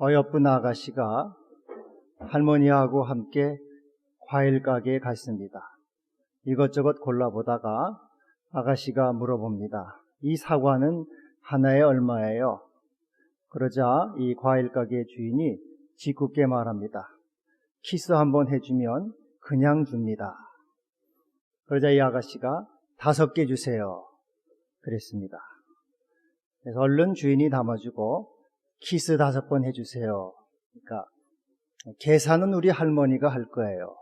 어여쁜 아가씨가 할머니하고 함께 과일 가게에 갔습니다. 이것저것 골라보다가 아가씨가 물어봅니다. 이 사과는 하나에 얼마예요? 그러자 이 과일 가게 주인이 짓궂게 말합니다. 키스 한번 해주면 그냥 줍니다. 그러자 이 아가씨가 5개 주세요. 그랬습니다. 그래서 얼른 주인이 담아주고 키스 5번 해주세요. 그러니까 계산은 우리 할머니가 할 거예요.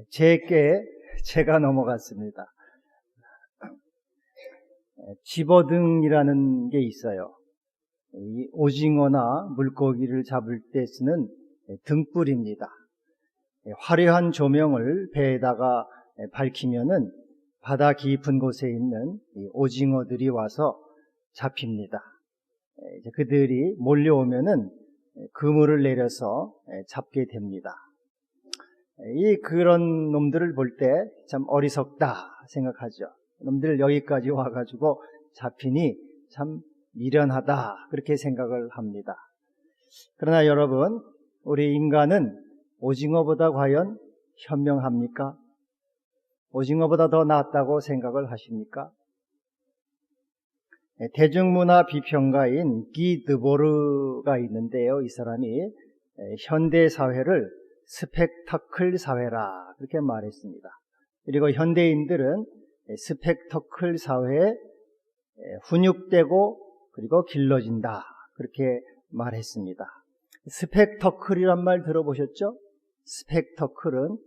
제게 제가 넘어갔습니다. 집어등이라는 게 있어요. 이 오징어나 물고기를 잡을 때 쓰는 등불입니다. 화려한 조명을 배에다가 밝히면은 바다 깊은 곳에 있는 오징어들이 와서 잡힙니다. 이제 그들이 몰려오면은 그물을 내려서 잡게 됩니다. 그런 놈들을 볼 때 참 어리석다 생각하죠. 놈들 여기까지 와가지고 잡히니 참 미련하다 그렇게 생각을 합니다. 그러나 여러분, 우리 인간은 오징어보다 과연 현명합니까? 오징어보다 더 낫다고 생각을 하십니까? 대중문화 비평가인 기 드보르가 있는데요. 이 사람이 현대사회를 스펙터클 사회라 그렇게 말했습니다. 그리고 현대인들은 스펙터클 사회에 훈육되고 그리고 길러진다 그렇게 말했습니다. 스펙터클이란 말 들어보셨죠? 스펙터클은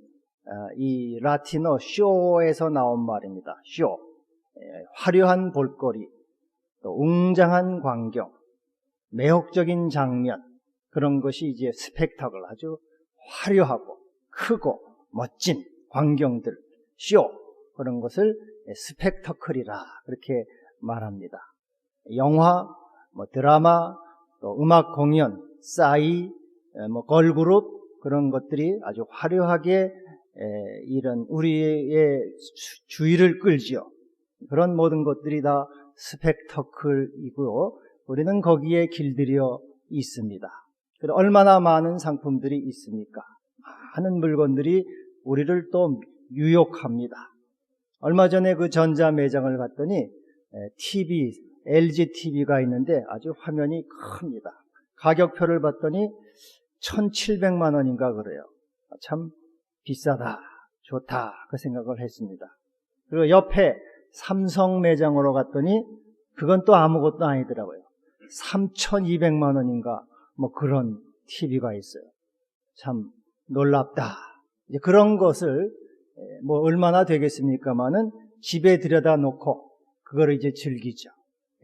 이 라틴어 쇼에서 나온 말입니다. 쇼, 화려한 볼거리, 또 웅장한 광경, 매혹적인 장면, 그런 것이 이제 스펙터클, 아주 화려하고 크고 멋진 광경들, 쇼, 그런 것을 스펙터클이라 그렇게 말합니다. 영화, 드라마, 또 음악 공연, 싸이, 걸그룹, 그런 것들이 아주 화려하게 이런 우리의 주의를 끌지요. 그런 모든 것들이 다 스펙터클이고 우리는 거기에 길들여 있습니다. 그리고 얼마나 많은 상품들이 있습니까? 많은 물건들이 우리를 또 유혹합니다. 얼마 전에 그 전자 매장을 갔더니 TV, LG TV가 있는데 아주 화면이 큽니다. 가격표를 봤더니 1,700만 원인가 그래요. 참 비싸다, 좋다 그 생각을 했습니다. 그리고 옆에 삼성 매장으로 갔더니 그건 또 아무것도 아니더라고요. 3,200만 원인가 그런 TV가 있어요. 참 놀랍다. 이제 그런 것을 얼마나 되겠습니까마는 집에 들여다 놓고 그거를 이제 즐기죠.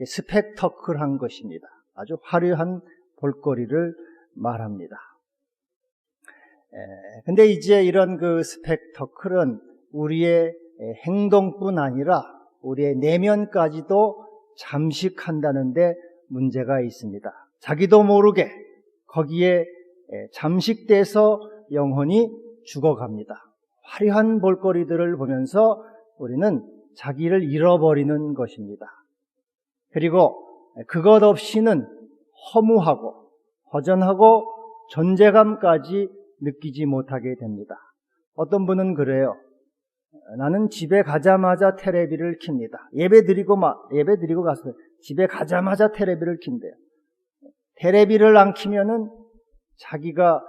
스펙터클한 것입니다. 아주 화려한 볼거리를 말합니다. 근데 이제 이런 그 스펙터클은 우리의 행동뿐 아니라 우리의 내면까지도 잠식한다는데 문제가 있습니다. 자기도 모르게 거기에 잠식돼서 영혼이 죽어갑니다. 화려한 볼거리들을 보면서 우리는 자기를 잃어버리는 것입니다. 그리고 그것 없이는 허무하고 허전하고 존재감까지 느끼지 못하게 됩니다. 어떤 분은 그래요. 나는 집에 가자마자 테레비를 켭니다. 예배 드리고 가서 집에 가자마자 테레비를 킨대요. 테레비를 안 켜면은 자기가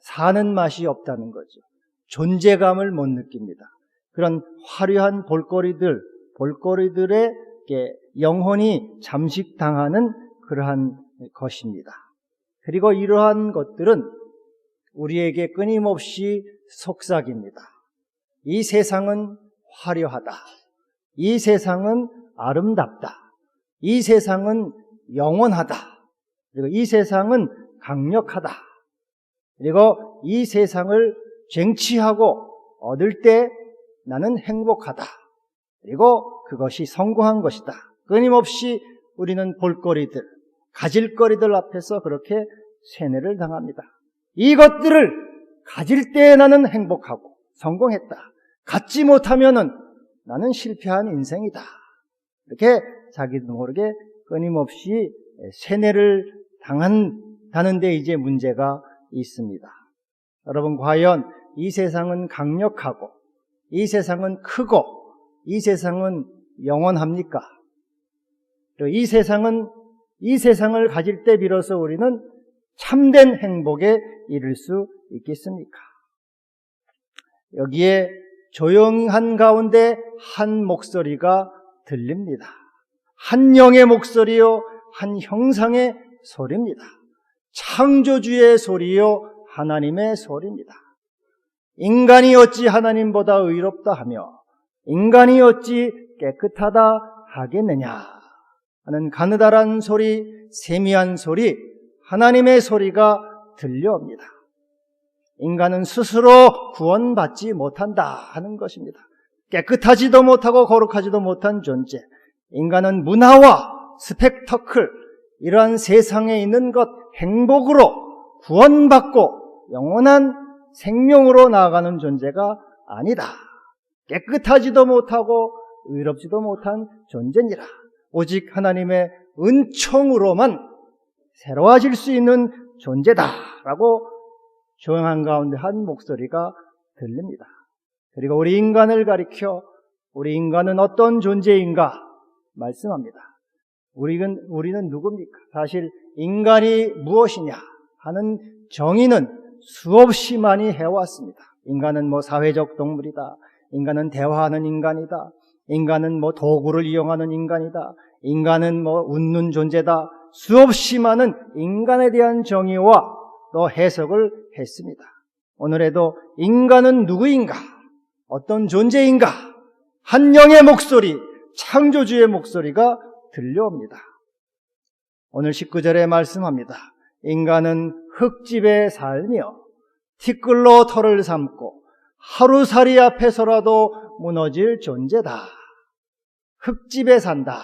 사는 맛이 없다는 거죠. 존재감을 못 느낍니다. 그런 화려한 볼거리들의 영혼이 잠식당하는 그러한 것입니다. 그리고 이러한 것들은 우리에게 끊임없이 속삭입니다. 이 세상은 화려하다. 이 세상은 아름답다. 이 세상은 영원하다. 그리고 이 세상은 강력하다. 그리고 이 세상을 쟁취하고 얻을 때 나는 행복하다. 그리고 그것이 성공한 것이다. 끊임없이 우리는 볼거리들, 가질거리들 앞에서 그렇게 세뇌를 당합니다. 이것들을 가질 때 나는 행복하고 성공했다. 갖지 못하면은 나는 실패한 인생이다. 이렇게 자기도 모르게 끊임없이 세뇌를 당한다는 데 이제 문제가 있습니다. 여러분, 과연 이 세상은 강력하고 이 세상은 크고 이 세상은 영원합니까? 또 이 세상을 가질 때 비로소 우리는 참된 행복에 이를 수 있겠습니까? 여기에 조용한 가운데 한 목소리가 들립니다. 한 영의 목소리요, 한 형상의 소리입니다. 창조주의 소리요, 하나님의 소리입니다. 인간이 어찌 하나님보다 의롭다 하며 인간이 어찌 깨끗하다 하겠느냐 하는 가느다란 소리, 세미한 소리, 하나님의 소리가 들려옵니다. 인간은 스스로 구원받지 못한다 하는 것입니다. 깨끗하지도 못하고 거룩하지도 못한 존재. 인간은 문화와 스펙터클, 이러한 세상에 있는 것, 행복으로 구원받고 영원한 생명으로 나아가는 존재가 아니다. 깨끗하지도 못하고 의롭지도 못한 존재니라. 오직 하나님의 은총으로만 새로워질 수 있는 존재다라고 조용한 가운데 한 목소리가 들립니다. 그리고 우리 인간을 가리켜 우리 인간은 어떤 존재인가 말씀합니다. 우리는 누굽니까? 사실 인간이 무엇이냐 하는 정의는 수없이 많이 해왔습니다. 인간은 사회적 동물이다. 인간은 대화하는 인간이다. 인간은 도구를 이용하는 인간이다. 인간은 웃는 존재다. 수없이 많은 인간에 대한 정의와 또 해석을 했습니다. 오늘에도 인간은 누구인가? 어떤 존재인가? 한 영의 목소리, 창조주의 목소리가 들려옵니다. 오늘 19절에 말씀합니다. 인간은 흙집에 살며 티끌로 털을 삼고 하루살이 앞에서라도 무너질 존재다. 흙집에 산다.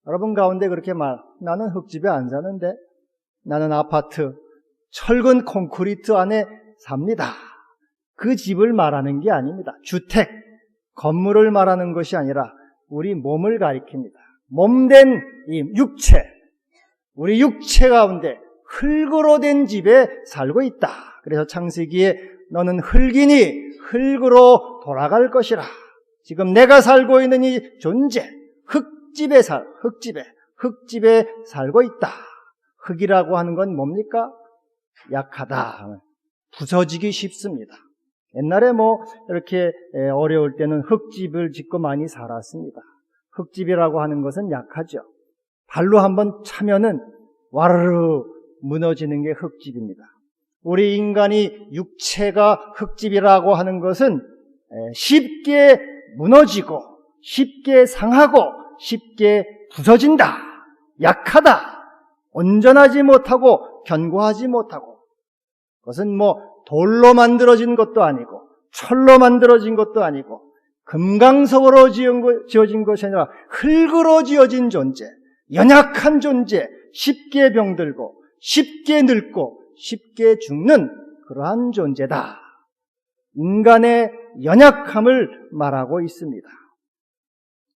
여러분 가운데 그렇게 나는 흙집에 안 사는데 나는 아파트, 철근 콘크리트 안에 삽니다. 그 집을 말하는 게 아닙니다. 주택, 건물을 말하는 것이 아니라 우리 몸을 가리킵니다. 몸된 이 육체, 우리 육체 가운데 흙으로 된 집에 살고 있다. 그래서 창세기에 너는 흙이니 흙으로 돌아갈 것이라. 지금 내가 살고 있는 이 존재, 흙집에 살고 있다. 흙이라고 하는 건 뭡니까? 약하다. 부서지기 쉽습니다. 옛날에 이렇게 어려울 때는 흙집을 짓고 많이 살았습니다. 흙집이라고 하는 것은 약하죠. 발로 한번 차면은 와르르 무너지는 게 흙집입니다. 우리 인간이 육체가 흙집이라고 하는 것은 쉽게 무너지고 쉽게 상하고 쉽게 부서진다. 약하다. 온전하지 못하고 견고하지 못하고 그것은 돌로 만들어진 것도 아니고 철로 만들어진 것도 아니고 금강석으로 지어진 것이 아니라 흙으로 지어진 존재, 연약한 존재, 쉽게 병들고 쉽게 늙고 쉽게 죽는 그러한 존재다. 인간의 연약함을 말하고 있습니다.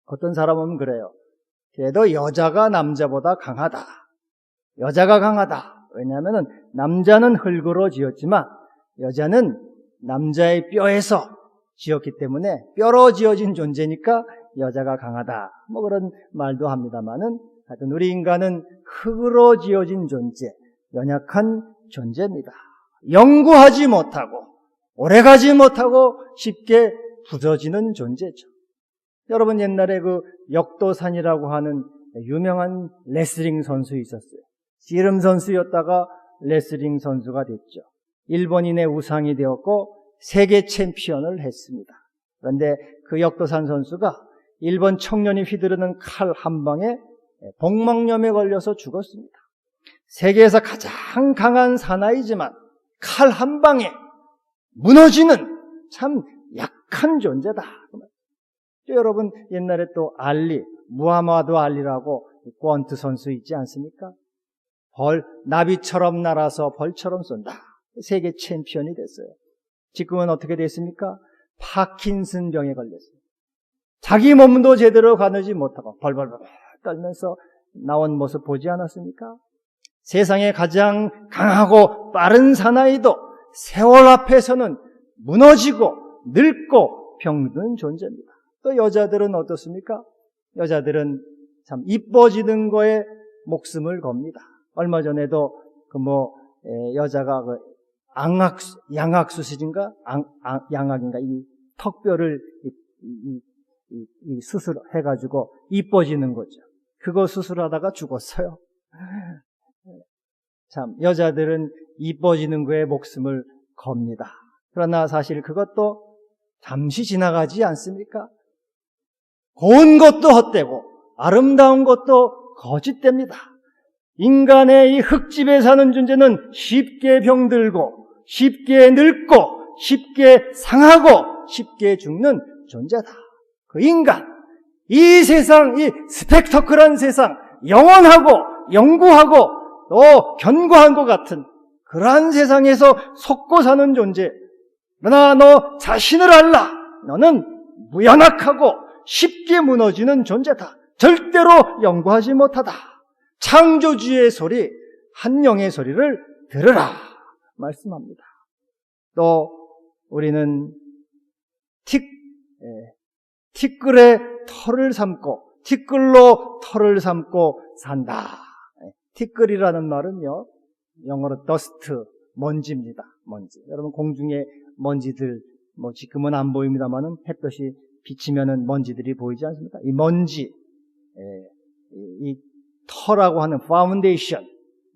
어떤 사람은 그래요. 그래도 여자가 남자보다 강하다. 여자가 강하다. 왜냐하면 남자는 흙으로 지었지만 여자는 남자의 뼈에서 지었기 때문에 뼈로 지어진 존재니까 여자가 강하다. 그런 말도 합니다만은 하여튼 우리 인간은 흙으로 지어진 존재, 연약한 존재입니다. 영구하지 못하고 오래가지 못하고 쉽게 부서지는 존재죠. 여러분 옛날에 그 역도산이라고 하는 유명한 레슬링 선수 있었어요. 씨름 선수였다가 레슬링 선수가 됐죠. 일본인의 우상이 되었고 세계 챔피언을 했습니다. 그런데 그 역도산 선수가 일본 청년이 휘두르는 칼 한 방에 복막염에 걸려서 죽었습니다. 세계에서 가장 강한 사나이지만 칼 한 방에 무너지는 참 약한 존재다. 여러분 옛날에 또 무하마드 알리라고 권투 선수 있지 않습니까? 나비처럼 날아서 벌처럼 쏜다. 세계 챔피언이 됐어요. 지금은 어떻게 됐습니까? 파킨슨 병에 걸렸어요. 자기 몸도 제대로 가누지 못하고 벌벌벌 떨면서 나온 모습 보지 않았습니까? 세상에 가장 강하고 빠른 사나이도 세월 앞에서는 무너지고 늙고 병드는 존재입니다. 또 여자들은 어떻습니까? 여자들은 참 이뻐지는 거에 목숨을 겁니다. 얼마 전에도 여자가 양악수술인가? 양악인가? 이 턱뼈를 수술해가지고 이뻐지는 거죠. 그거 수술하다가 죽었어요. 참, 여자들은 이뻐지는 거에 목숨을 겁니다. 그러나 사실 그것도 잠시 지나가지 않습니까? 고운 것도 헛되고 아름다운 것도 거짓됩니다. 인간의 이 흙집에 사는 존재는 쉽게 병들고 쉽게 늙고 쉽게 상하고 쉽게 죽는 존재다. 그 인간, 이 세상, 이 스펙터클한 세상, 영원하고 영구하고 또 견고한 것 같은 그러한 세상에서 속고 사는 존재. 그러나 너 자신을 알라. 너는 무연약하고 쉽게 무너지는 존재다. 절대로 영구하지 못하다. 창조주의 소리, 한 영의 소리를 들으라 말씀합니다. 또 우리는 티끌의 털을 삼고 티끌로 털을 삼고 산다. 티끌이라는 말은요, 영어로 더스트, 먼지입니다. 먼지. 여러분 공중에 먼지들 지금은 안 보입니다만은 햇볕이 비치면은 먼지들이 보이지 않습니까? 이 먼지, 이 터라고 하는 파운데이션,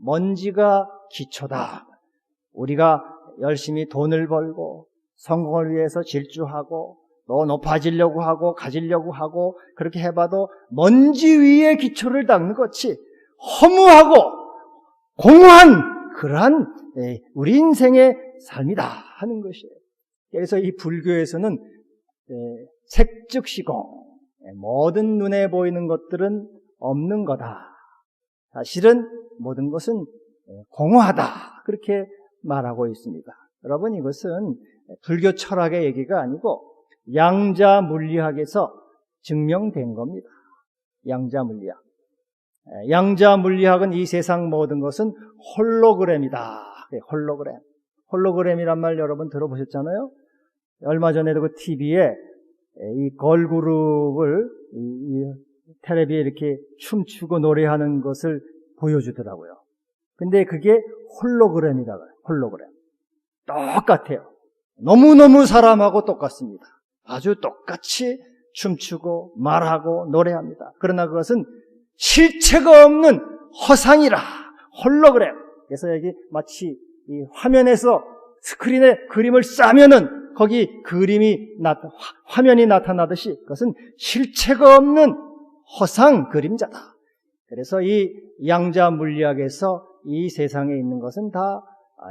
먼지가 기초다. 우리가 열심히 돈을 벌고 성공을 위해서 질주하고 또 높아지려고 하고 가지려고 하고 그렇게 해봐도 먼지 위에 기초를 닦는 것이 허무하고 공허한 그러한 우리 인생의 삶이다 하는 것이에요. 그래서 이 불교에서는 색즉시공, 모든 눈에 보이는 것들은 없는 거다. 사실은 모든 것은 공허하다. 그렇게 말하고 있습니다. 여러분, 이것은 불교 철학의 얘기가 아니고 양자 물리학에서 증명된 겁니다. 양자 물리학. 양자 물리학은 이 세상 모든 것은 홀로그램이다. 홀로그램. 홀로그램이란 말 여러분 들어보셨잖아요? 얼마 전에도 그 TV에 이 걸그룹을 텔레비에 이렇게 춤추고 노래하는 것을 보여주더라고요. 근데 그게 홀로그램이라고 해요. 홀로그램. 똑같아요. 너무너무 사람하고 똑같습니다. 아주 똑같이 춤추고 말하고 노래합니다. 그러나 그것은 실체가 없는 허상이라. 홀로그램. 그래서 여기 마치 이 화면에서 스크린에 그림을 싸면은 거기 화면이 나타나듯이 그것은 실체가 없는 허상 그림자다. 그래서 이 양자 물리학에서 이 세상에 있는 것은 다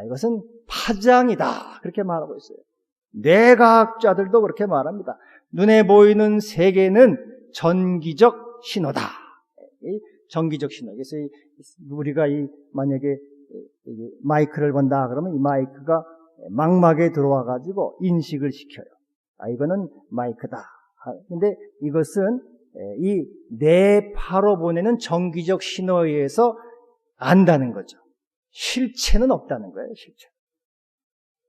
이것은 파장이다. 그렇게 말하고 있어요. 뇌과학자들도 그렇게 말합니다. 눈에 보이는 세계는 전기적 신호다. 전기적 신호. 그래서 우리가 만약에 마이크를 본다 그러면 이 마이크가 망막에 들어와 가지고 인식을 시켜요. 이거는 마이크다. 근데 이것은 이 뇌파로 보내는 전기적 신호에 의해서 안다는 거죠. 실체는 없다는 거예요. 실체.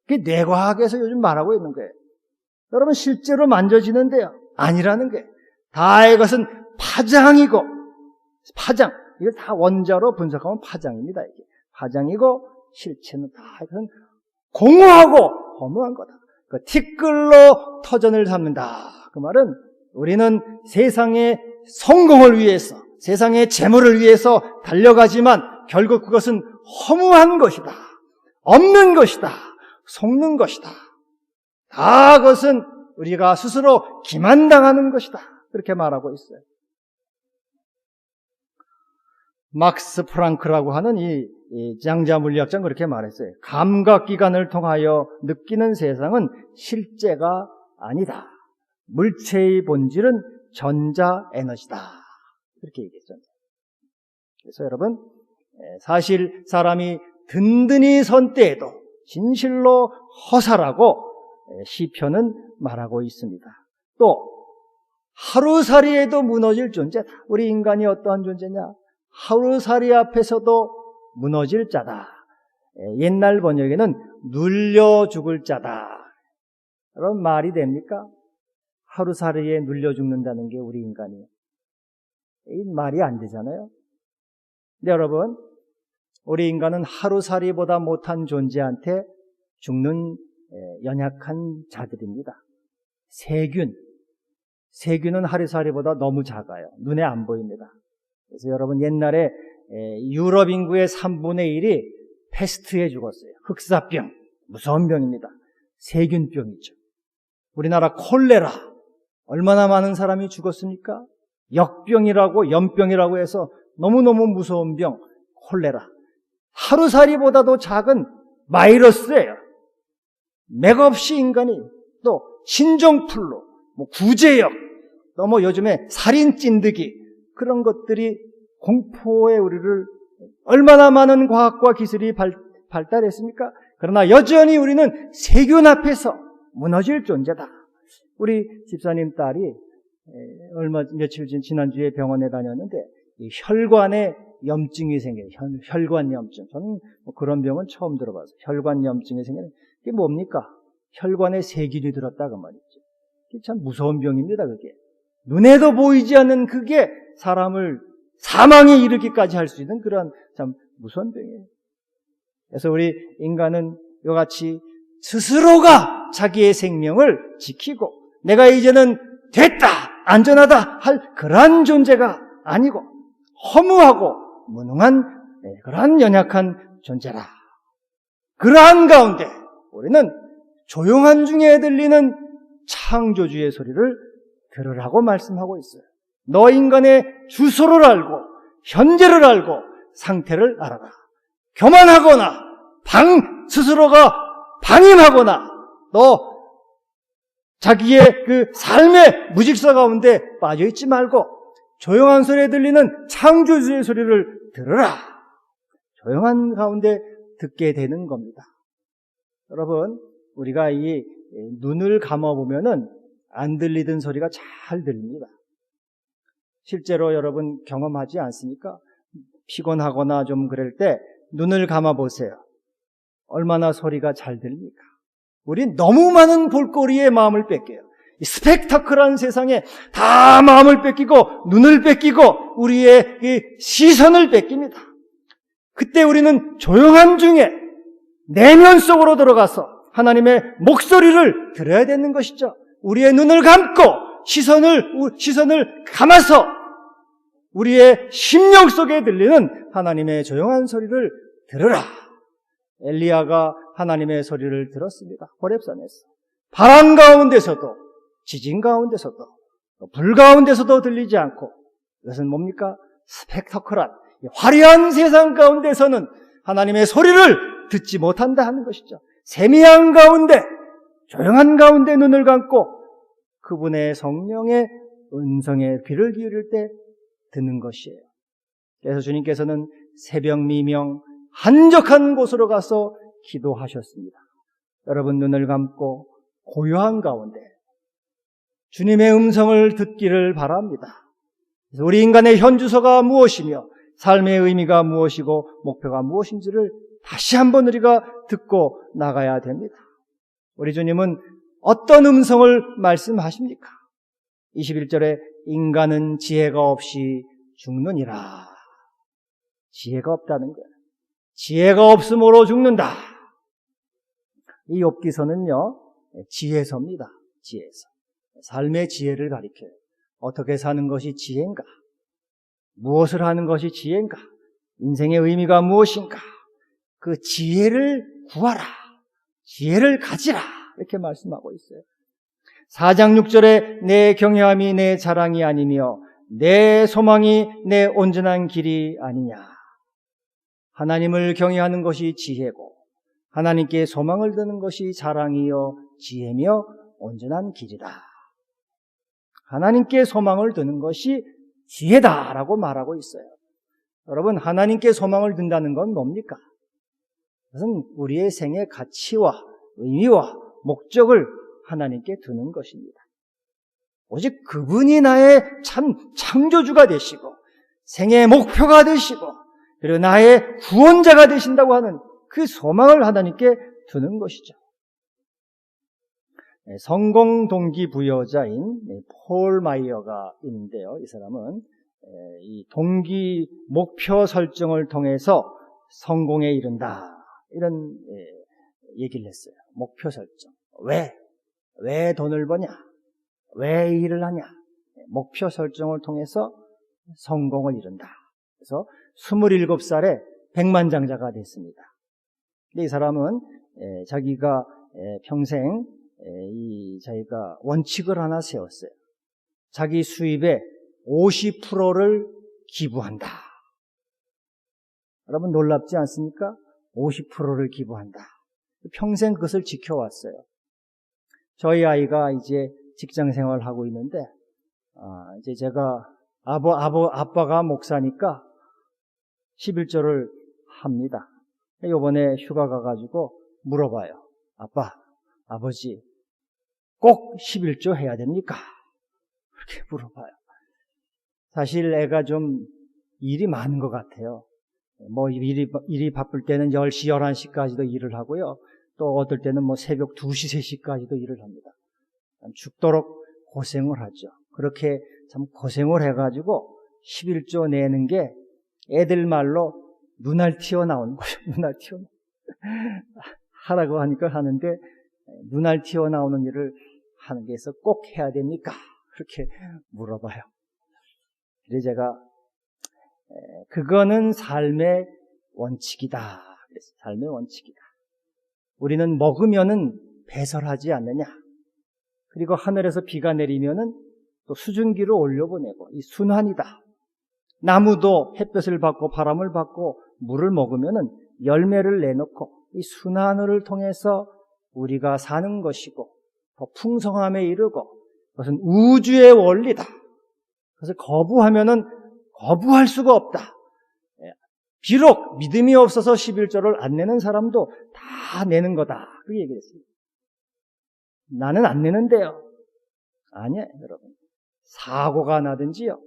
그게 뇌과학에서 요즘 말하고 있는 거예요. 여러분 실제로 만져지는데요. 아니라는 거예요. 다 이것은 파장이고 파장. 이걸 다 원자로 분석하면 파장입니다. 이게 파장이고 실체는 다 이것은 공허하고 허무한 거다. 그 티끌로 터전을 삼는다. 그 말은 우리는 세상의 성공을 위해서, 세상의 재물을 위해서 달려가지만 결국 그것은 허무한 것이다. 없는 것이다. 속는 것이다. 다 그것은 우리가 스스로 기만당하는 것이다. 그렇게 말하고 있어요. 막스 프랑크라고 하는 이 양자 물리학자는 그렇게 말했어요. 감각기관을 통하여 느끼는 세상은 실제가 아니다. 물체의 본질은 전자에너지다. 그렇게 얘기했죠. 그래서 여러분, 사실 사람이 든든히 선 때에도 진실로 허사라고 시편은 말하고 있습니다. 또 하루살이에도 무너질 존재다. 우리 인간이 어떠한 존재냐? 하루살이 앞에서도 무너질 자다. 옛날 번역에는 눌려 죽을 자다. 그런 말이 됩니까? 하루살이에 눌려 죽는다는 게 우리 인간이에요. 이 말이 안 되잖아요. 근데 여러분, 우리 인간은 하루살이보다 못한 존재한테 죽는 연약한 자들입니다. 세균은 하루살이보다 너무 작아요. 눈에 안 보입니다. 그래서 여러분, 옛날에 유럽 인구의 3분의 1이 패스트에 죽었어요. 흑사병, 무서운 병입니다. 세균병이죠. 우리나라 콜레라, 얼마나 많은 사람이 죽었습니까? 역병이라고, 연병이라고 해서 너무너무 무서운 병, 콜레라. 하루살이보다도 작은 바이러스예요. 맥없이 인간이 또 신종플루, 구제역, 또 요즘에 살인 찐득이, 그런 것들이 공포에 우리를 얼마나 많은 과학과 기술이 발달했습니까? 그러나 여전히 우리는 세균 앞에서 무너질 존재다. 우리 집사님 딸이 며칠 전 지난주에 병원에 다녔는데 이 혈관에 염증이 생겨요. 혈관염증. 저는 그런 병은 처음 들어봤어요. 혈관염증이 생기는 게 뭡니까? 혈관에 세균이 들었다 그 말이죠. 그게 참 무서운 병입니다. 그게 눈에도 보이지 않는 그게 사람을 사망에 이르기까지 할 수 있는 그런 참 무서운 병이에요. 그래서 우리 인간은 이와 같이 스스로가 자기의 생명을 지키고 내가 이제는 됐다, 안전하다 할 그러한 존재가 아니고 허무하고 무능한 그러한 연약한 존재라. 그러한 가운데 우리는 조용한 중에 들리는 창조주의 소리를 들으라고 말씀하고 있어요. 너 인간의 주소를 알고 현재를 알고 상태를 알아라. 교만하거나 스스로가 방임하거나 또 자기의 그 삶의 무직서 가운데 빠져있지 말고 조용한 소리에 들리는 창조주의 소리를 들으라. 조용한 가운데 듣게 되는 겁니다. 여러분, 우리가 이 눈을 감아보면은 안 들리던 소리가 잘 들립니다. 실제로 여러분 경험하지 않습니까? 피곤하거나 좀 그럴 때 눈을 감아보세요. 얼마나 소리가 잘 들립니까? 우린 너무 많은 볼거리에 마음을 뺏겨요. 이 스펙타클한 세상에 다 마음을 뺏기고 눈을 뺏기고 우리의 이 시선을 뺏깁니다. 그때 우리는 조용한 중에 내면 속으로 들어가서 하나님의 목소리를 들어야 되는 것이죠. 우리의 눈을 감고 시선을 감아서 우리의 심령 속에 들리는 하나님의 조용한 소리를 들으라. 엘리야가 하나님의 소리를 들었습니다. 호렙산에서. 바람 가운데서도 지진 가운데서도 불 가운데서도 들리지 않고 이것은 뭡니까? 스펙터클한 화려한 세상 가운데서는 하나님의 소리를 듣지 못한다 하는 것이죠. 세미한 가운데 조용한 가운데 눈을 감고 그분의 성령의 음성에 귀를 기울일 때 듣는 것이에요. 그래서 주님께서는 새벽 미명 한적한 곳으로 가서 기도하셨습니다. 여러분 눈을 감고 고요한 가운데 주님의 음성을 듣기를 바랍니다. 그래서 우리 인간의 현주소가 무엇이며 삶의 의미가 무엇이고 목표가 무엇인지를 다시 한번 우리가 듣고 나가야 됩니다. 우리 주님은 어떤 음성을 말씀하십니까? 21절에 인간은 지혜가 없이 죽느니라. 지혜가 없다는 거예요. 지혜가 없으므로 죽는다. 이 욥기서는요, 지혜서입니다. 지혜서. 삶의 지혜를 가리켜요. 어떻게 사는 것이 지혜인가? 무엇을 하는 것이 지혜인가? 인생의 의미가 무엇인가? 그 지혜를 구하라. 지혜를 가지라. 이렇게 말씀하고 있어요. 4장 6절에 내 경외함이 내 자랑이 아니며 내 소망이 내 온전한 길이 아니냐. 하나님을 경외하는 것이 지혜고 하나님께 소망을 드는 것이 자랑이요 지혜며 온전한 길이다. 하나님께 소망을 드는 것이 지혜다라고 말하고 있어요. 여러분, 하나님께 소망을 든다는 건 뭡니까? 그것은 우리의 생의 가치와 의미와 목적을 하나님께 두는 것입니다. 오직 그분이 나의 참 창조주가 되시고 생애의 목표가 되시고 그리고 나의 구원자가 되신다고 하는 그 소망을 하나님께 두는 것이죠. 성공 동기부여자인 폴 마이어가 있는데요. 이 사람은 이 동기 목표 설정을 통해서 성공에 이른다 이런 얘기를 했어요. 목표 설정. 왜 돈을 버냐? 왜 일을 하냐? 목표 설정을 통해서 성공을 이룬다. 그래서 27살에 백만장자가 됐습니다. 근데 이 사람은 자기가 평생 자기가 원칙을 하나 세웠어요. 자기 수입의 50%를 기부한다. 여러분 놀랍지 않습니까? 50%를 기부한다. 평생 그것을 지켜왔어요. 저희 아이가 이제 직장 생활을 하고 있는데, 이제 제가 아빠가 목사니까 11조를 합니다. 이번에 휴가 가가지고 물어봐요. 아버지, 꼭 11조 해야 됩니까? 그렇게 물어봐요. 사실 애가 좀 일이 많은 것 같아요. 뭐 일이 바쁠 때는 10시, 11시까지도 일을 하고요. 또 어떨 때는 뭐 새벽 2시, 3시까지도 일을 합니다. 죽도록 고생을 하죠. 그렇게 참 고생을 해가지고 11조 내는 게 애들 말로 눈알 튀어나오는 거예요. 눈알 튀어나오는 하라고 하니까 하는데 눈알 튀어나오는 일을 하는 게 있어 꼭 해야 됩니까? 그렇게 물어봐요. 그래서 제가 그거는 삶의 원칙이다. 그래서 삶의 원칙이다. 우리는 먹으면은 배설하지 않느냐. 그리고 하늘에서 비가 내리면은 또 수증기를 올려보내고 이 순환이다. 나무도 햇볕을 받고 바람을 받고 물을 먹으면은 열매를 내놓고 이 순환을 통해서 우리가 사는 것이고 더 풍성함에 이르고 그것은 우주의 원리다. 그래서 거부하면은 거부할 수가 없다. 비록 믿음이 없어서 11조를 안 내는 사람도 다 내는 거다. 그렇게 얘기했습니다. 나는 안 내는데요. 아니에요, 여러분. 사고가 나든지요,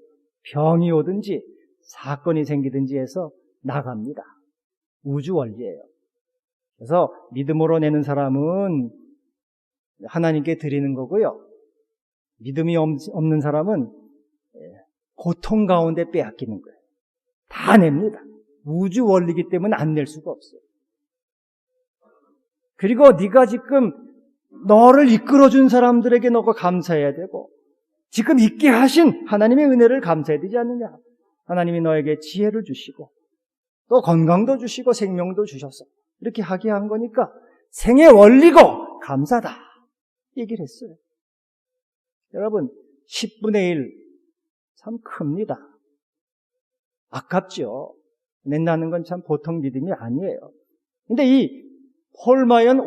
병이 오든지, 사건이 생기든지 해서 나갑니다. 우주 원리예요. 그래서 믿음으로 내는 사람은 하나님께 드리는 거고요. 믿음이 없는 사람은 고통 가운데 빼앗기는 거예요. 다 냅니다. 우주 원리이기 때문에 안 낼 수가 없어요. 그리고 네가 지금 너를 이끌어준 사람들에게 너가 감사해야 되고 지금 있게 하신 하나님의 은혜를 감사해야 되지 않느냐. 하나님이 너에게 지혜를 주시고 또 건강도 주시고 생명도 주셔서 이렇게 하게 한 거니까 생의 원리고 감사다 얘기를 했어요. 여러분 10분의 1 참 큽니다. 아깝죠. 낸다는 건 참 보통 믿음이 아니에요. 근데 이 폴마이어는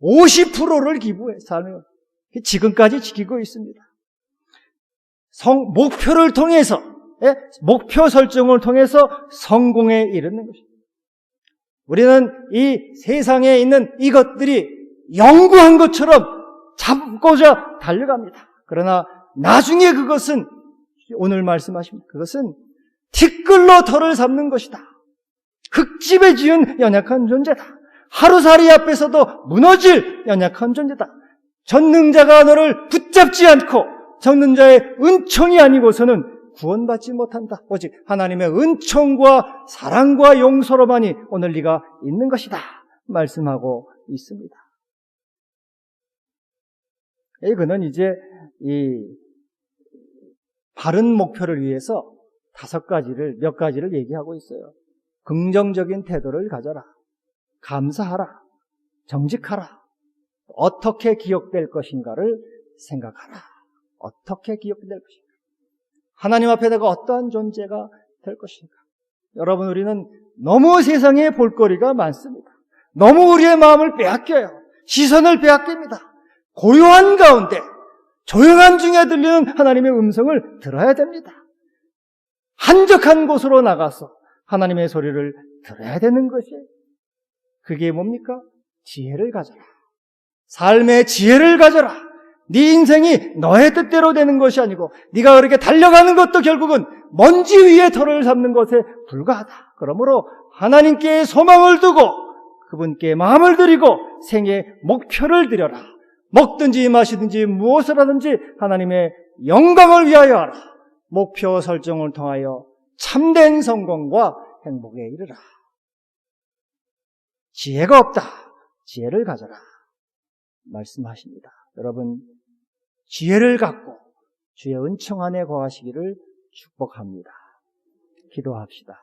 50%를 기부해 삶을 지금까지 지키고 있습니다. 목표를 통해서 목표 설정을 통해서 성공에 이르는 것입니다. 우리는 이 세상에 있는 이것들이 영구한 것처럼 잡고자 달려갑니다. 그러나 나중에 그것은 오늘 말씀하십니다. 그것은 티끌로 털을 잡는 것이다. 흙집에 지은 연약한 존재다. 하루살이 앞에서도 무너질 연약한 존재다. 전능자가 너를 붙잡지 않고 전능자의 은총이 아니고서는 구원받지 못한다. 오직 하나님의 은총과 사랑과 용서로만이 오늘 네가 있는 것이다. 말씀하고 있습니다. 그는 이제 이 바른 목표를 위해서 몇 가지를 얘기하고 있어요. 긍정적인 태도를 가져라. 감사하라. 정직하라. 어떻게 기억될 것인가를 생각하라. 어떻게 기억될 것인가. 하나님 앞에 내가 어떠한 존재가 될 것인가. 여러분 우리는 너무 세상에 볼거리가 많습니다. 너무 우리의 마음을 빼앗겨요. 시선을 빼앗깁니다. 고요한 가운데 조용한 중에 들리는 하나님의 음성을 들어야 됩니다. 한적한 곳으로 나가서 하나님의 소리를 들어야 되는 것이에요. 그게 뭡니까? 지혜를 가져라. 삶의 지혜를 가져라. 네 인생이 너의 뜻대로 되는 것이 아니고 네가 그렇게 달려가는 것도 결국은 먼지 위에 터를 잡는 것에 불과하다. 그러므로 하나님께 소망을 두고 그분께 마음을 드리고 생애 목표를 드려라. 먹든지 마시든지 무엇을 하든지 하나님의 영광을 위하여 하라. 목표 설정을 통하여 참된 성공과 행복에 이르라. 지혜가 없다. 지혜를 가져라. 말씀하십니다. 여러분, 지혜를 갖고 주의 은총 안에 거하시기를 축복합니다. 기도합시다.